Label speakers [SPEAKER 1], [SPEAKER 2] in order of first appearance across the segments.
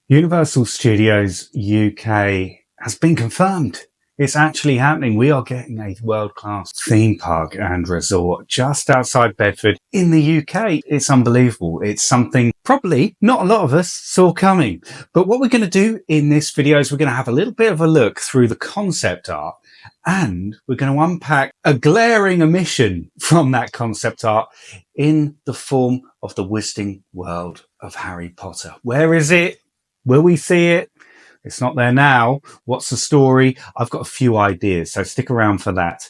[SPEAKER 1] Universal Studios UK has been confirmed. It's actually happening. We are getting a world-class theme park and resort just outside Bedford in the UK. It's unbelievable. It's something probably not a lot of us saw coming. But what we're going to do in this video is we're going to have a little bit of a look through the concept art, and we're going to unpack a glaring omission from that concept art in the form of the Wizarding World of Harry Potter. Where is it? Will we see it? It's not there now. What's the story? I've got a few ideas, so stick around for that.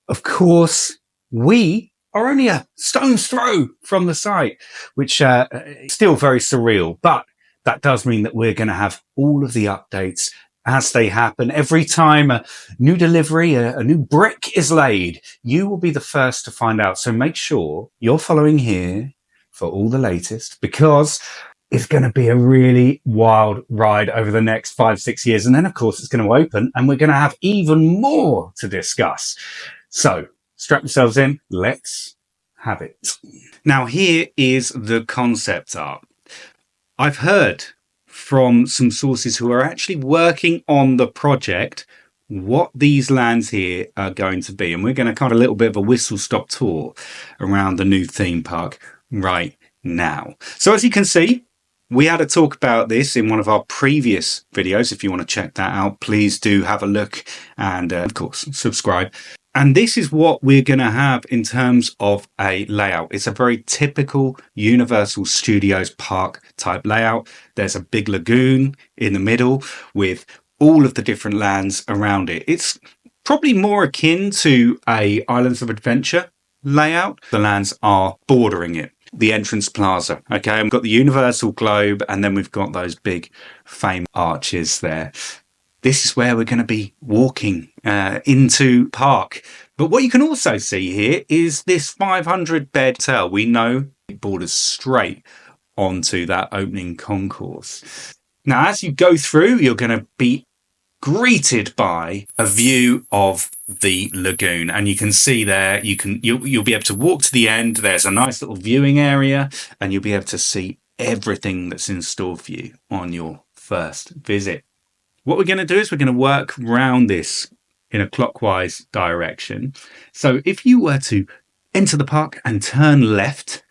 [SPEAKER 1] Of course, we are only a stone's throw from the site, which is still very surreal, but that does mean that we're going to have all of the updates as they happen. Every time a new delivery, a new brick is laid, you will be the first to find out. So make sure you're following here for all the latest, because it's going to be a really wild ride over the next 5-6 years. And then, of course, it's going to open and we're going to have even more to discuss. So strap yourselves in. Let's have it. Now, here is the concept art. I've heard from some sources who are actually working on the project what these lands here are going to be. And we're going to kind of a little bit of a whistle-stop tour around the new theme park right now. So as you can see, we had a talk about this in one of our previous videos. If you want to check that out, please do have a look and, of course, subscribe. And this is what we're going to have in terms of a layout. It's a very typical Universal Studios park type layout. There's a big lagoon in the middle with all of the different lands around it. It's probably more akin to a Islands of Adventure layout. The lands are bordering it. The entrance plaza. Okay, we've got the Universal Globe, and then we've got those big fame arches there. This is where we're going to be walking into park. But what you can also see here is this 500-bed hotel. We know it borders straight onto that opening concourse. Now, as you go through, you're going to be greeted by a view of the lagoon, and you can see there you'll be able to walk to the end. There's a nice little viewing area, and you'll be able to see everything that's in store for you on your first visit. What we're going to do is we're going to work around this in a clockwise direction. So if you were to enter the park and turn left,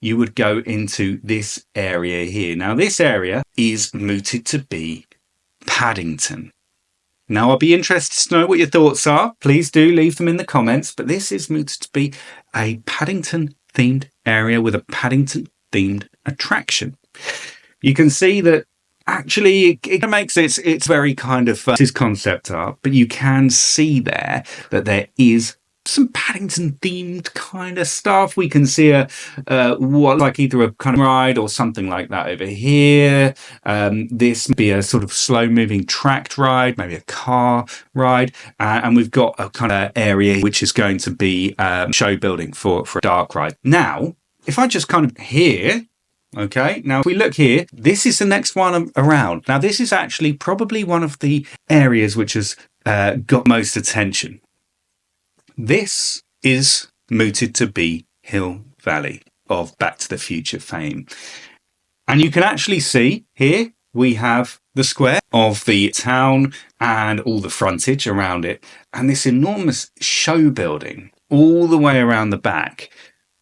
[SPEAKER 1] you would go into this area here. Now, this area is mooted to be Paddington. Now, I'll be interested to know what your thoughts are. Please do leave them in the comments. But this is mooted to be a Paddington-themed area with a Paddington-themed attraction. You can see that actually it makes it's very kind of this is concept art, but you can see there that there is some Paddington themed kind of stuff. We can see what like either a kind of ride or something like that over here. This would be a sort of slow moving tracked ride, maybe a car ride, and we've got a kind of area which is going to be show building for a dark ride. Now, if I just kind of here. Okay, now if we look here, this is the next one around. Now, this is actually probably one of the areas which has got most attention. This is mooted to be Hill Valley of Back to the Future fame. And you can actually see here we have the square of the town and all the frontage around it, and this enormous show building all the way around the back,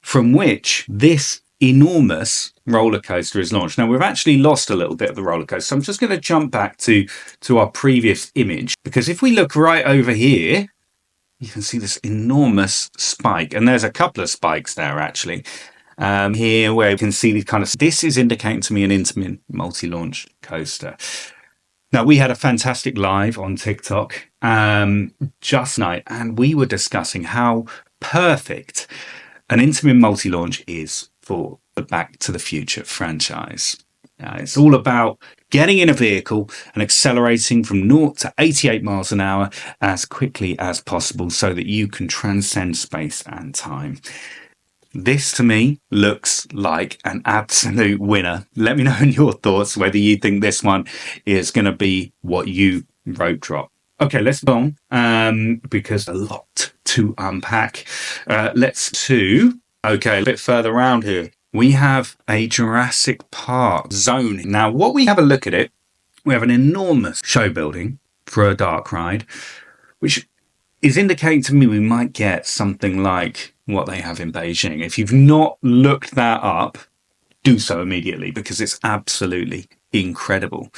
[SPEAKER 1] from which this enormous roller coaster is launched. Now, we've actually lost a little bit of the roller coaster, so I'm just going to jump back to our previous image, because if we look right over here, you can see this enormous spike, and there's a couple of spikes there actually. Here where you can see these kind of, this is indicating to me an Intamin multi-launch coaster. Now, we had a fantastic live on TikTok just night, and we were discussing how perfect an Intamin multi-launch is for the Back to the Future franchise. It's all about getting in a vehicle and accelerating from 0 to 88 miles an hour as quickly as possible so that you can transcend space and time. This, to me, looks like an absolute winner. Let me know in your thoughts whether you think this one is going to be what you rope drop. Okay, let's go on, because a lot to unpack. Okay, a bit further around here. we have a Jurassic Park zone. Now, what we have a look at it, we have an enormous show building for a dark ride, which is indicating to me we might get something like what they have in Beijing. If you've not looked that up, do so immediately because it's absolutely incredible.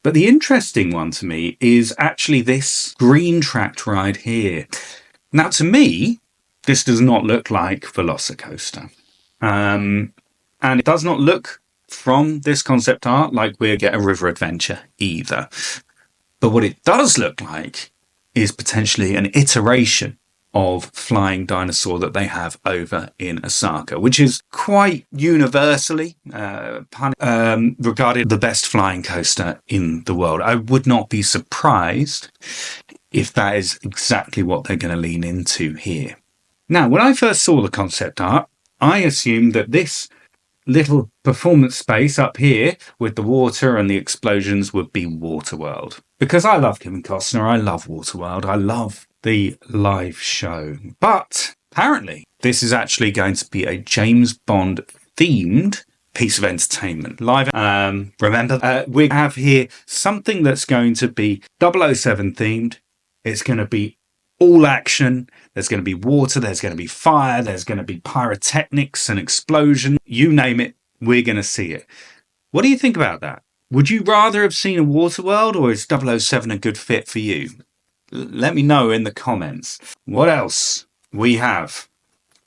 [SPEAKER 1] But the interesting one to me is actually this green tracked ride here. Now, to me, this does not look like Velocicoaster. And it does not look from this concept art like we'll get a river adventure either. But what it does look like is potentially an iteration of Flying Dinosaur that they have over in Osaka, which is quite universally regarded the best flying coaster in the world. I would not be surprised if that is exactly what they're going to lean into here. Now, when I first saw the concept art, I assumed that this little performance space up here with the water and the explosions would be Waterworld. Because I love Kevin Costner, I love Waterworld, I love the live show. But apparently this is actually going to be a James Bond themed piece of entertainment. Live, remember, we have here something that's going to be 007 themed. It's going to be all action. There's going to be water, there's going to be fire, there's going to be pyrotechnics and explosion. You name it, we're going to see it. What do you think about that? Would you rather have seen a Waterworld, or is 007 a good fit for you? Let me know in the comments. What else we have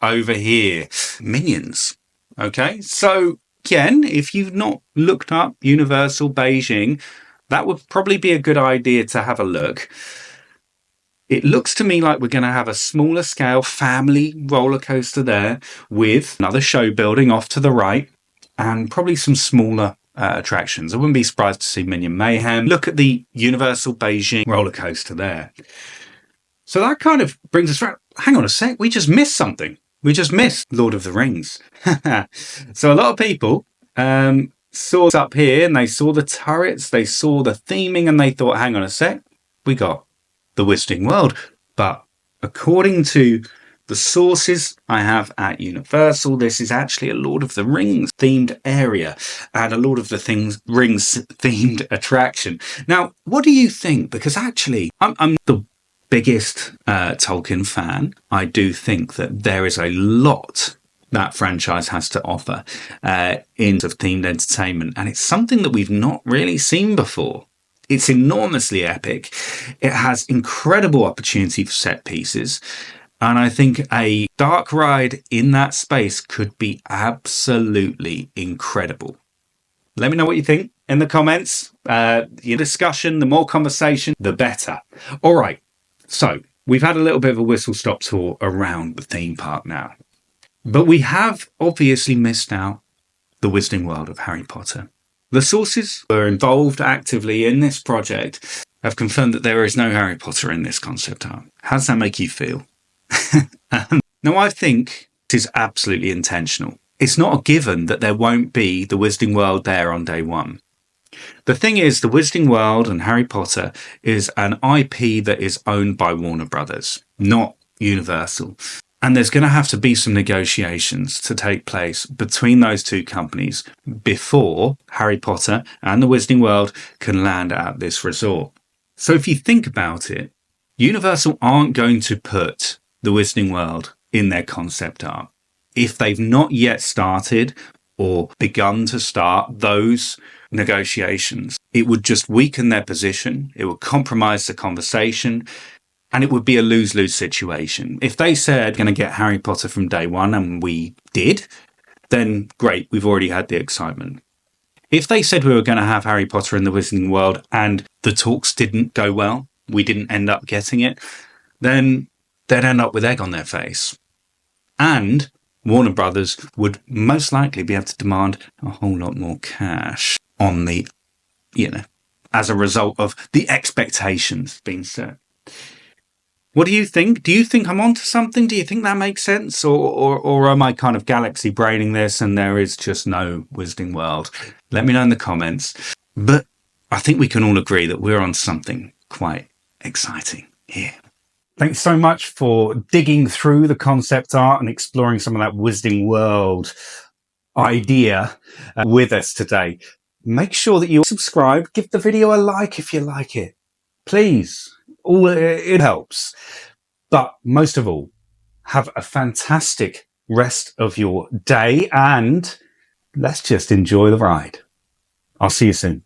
[SPEAKER 1] over here? Minions. Okay, so again, if you've not looked up Universal Beijing, that would probably be a good idea to have a look. It looks to me like we're going to have a smaller scale family roller coaster there with another show building off to the right and probably some smaller attractions. I wouldn't be surprised to see Minion Mayhem. Look at the Universal Beijing roller coaster there. So that kind of brings us around. Hang on a sec, we just missed something. We just missed Lord of the Rings. So a lot of people saw this up here and they saw the turrets, they saw the theming and they thought, hang on a sec, we got the Wizarding World. But according to the sources I have at Universal, this is actually a Lord of the Rings themed area and a Lord of the Rings themed attraction. Now, what do you think? Because actually, I'm the biggest Tolkien fan. I do think that there is a lot that franchise has to offer in terms of themed entertainment, and it's something that we've not really seen before. It's enormously epic. It has incredible opportunity for set pieces. And I think a dark ride in that space could be absolutely incredible. Let me know what you think in the comments. Your discussion, the more conversation, the better. All right. So we've had a little bit of a whistle-stop tour around the theme park now. But we have obviously missed out the Wizarding World of Harry Potter. The sources who are involved actively in this project have confirmed that there is no Harry Potter in this concept art. How does that make you feel? Now, I think this is absolutely intentional. It's not a given that there won't be the Wizarding World there on day one. The thing is, the Wizarding World and Harry Potter is an IP that is owned by Warner Brothers, not Universal. And there's going to have to be some negotiations to take place between those two companies before Harry Potter and the Wizarding World can land at this resort. So if you think about it, Universal aren't going to put the Wizarding World in their concept art if they've not yet started or begun to start those negotiations. It would just weaken their position. It would compromise the conversation. And it would be a lose-lose situation. If they said going to get Harry Potter from day one, and we did, then great, we've already had the excitement. If they said we were going to have Harry Potter in the Wizarding World and the talks didn't go well, we didn't end up getting it, then they'd end up with egg on their face. And Warner Brothers would most likely be able to demand a whole lot more cash on the, as a result of the expectations being set. What do you think? Do you think I'm onto something? Do you think that makes sense? Or am I kind of galaxy braining this and there is just no Wizarding World? Let me know in the comments. But I think we can all agree that we're on something quite exciting here. Thanks so much for digging through the concept art and exploring some of that Wizarding World idea with us today. Make sure that you subscribe, give the video a like if you like it. Please, it helps. But most of all, have a fantastic rest of your day and let's just enjoy the ride. I'll see you soon.